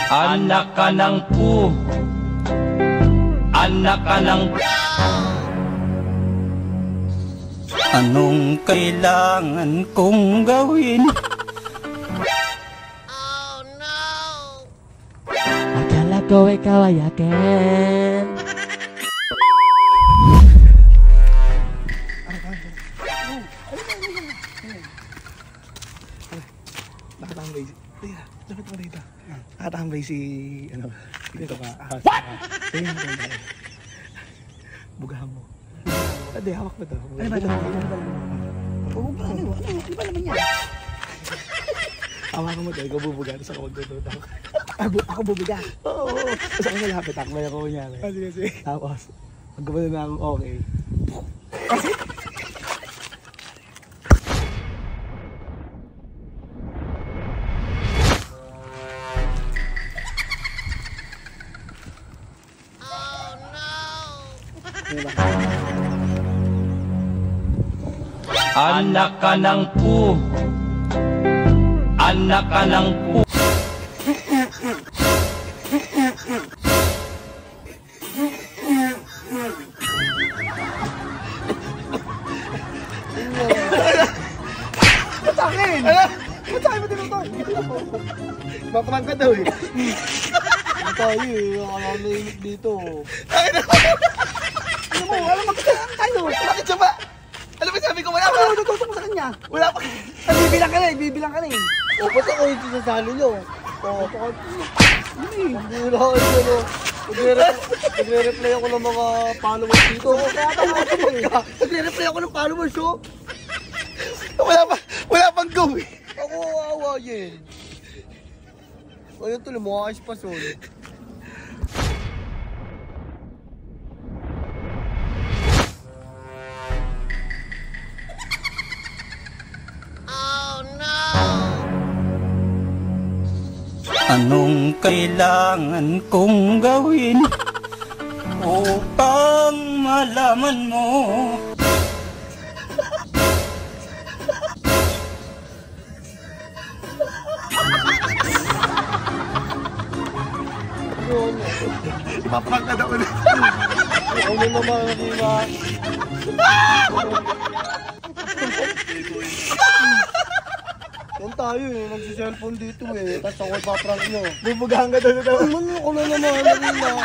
Anak ka ng pu. Anak ka ng pu. Anong kailangan kong gawin? Oh no! Akala ko ikaw ay akin. Nakatambay. Teka, lapit mo dito. Nakatambay si, dito ka. What? Bugahan mo. Hindi, hawak mo to. Ano ba ito? Oo ba? Ano ba naman yan? Hawakan mo to, ikaw bubugahan. Tapos ako magtututok. Ako bubiga. Oo. Tapos ako malapit, takbay ako kunyari. Sige, sige. Tapos, pag gumano na akong okay. Anak ka ng pu. Anak ka ng pu. Patakin! Patakin mo tinutoy! Baprang ka daw eh. Ano tayo eh? Akala ko naiinip dito. Ano mo? Alam mo kasi tayo. Bakit siya ba? Alam mo sabi ko wala pa. Nagtusok mo sa kanya. Wala pa. Bibilang ka na eh. Bibilang ka na eh. O, ba't ako yung sinasali nyo? O, bakit? Hindi na ako yun. Nagre-reply ako ng mga followers dito. Nagre-reply ako ng followers oh. Wala pang go eh. Ako aawayin. Ayun tuloy, mukha kayo spasol. Oh no! Anong kailangan kong gawin upang malaman mo? Baprang ka daw ulit. Ano naman, Rina? Yan tayo eh, nagsi-cellphone dito eh. Tapos ako ipaprank nyo. Bubugahan ka daw na daw. Ano ko na naman, Rina?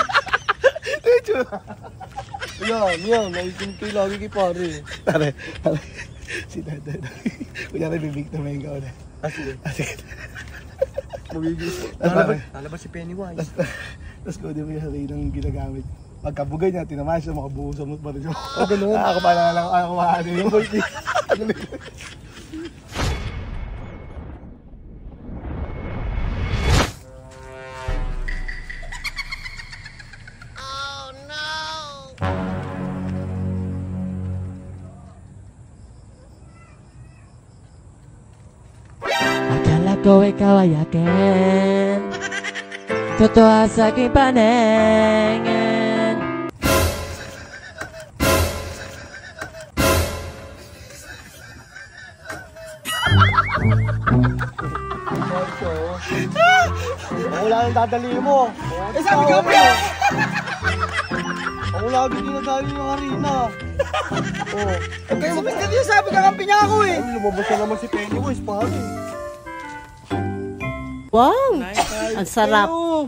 Yan, naisin kayo lagi kay pare. Tare. Si Dada. Kunyari bibigtamayin ka ulit. Sige. Sige. Magigis. Tare. Lalabas si Pennywise. Tapos ko din mo yung harin ng ginagamit. Pagkabugay niya, tinamaan siya, makabuhusan mo pa rin siya. Oh, ganun? Ako pa lang, ako mahali yung birthday. Oh no! Akala ko ikaw ay akin. Totoo sa aking paningin. Ako lang ang dadali mo. Eh sabi ka pa! Ako lagi dinadali ng arena. Oh, Huwag kayo mapingat niyo, sabi kakampi niya ako eh! lumabas na naman si Pennywise, pare. Wow! Ang sarap. Oh,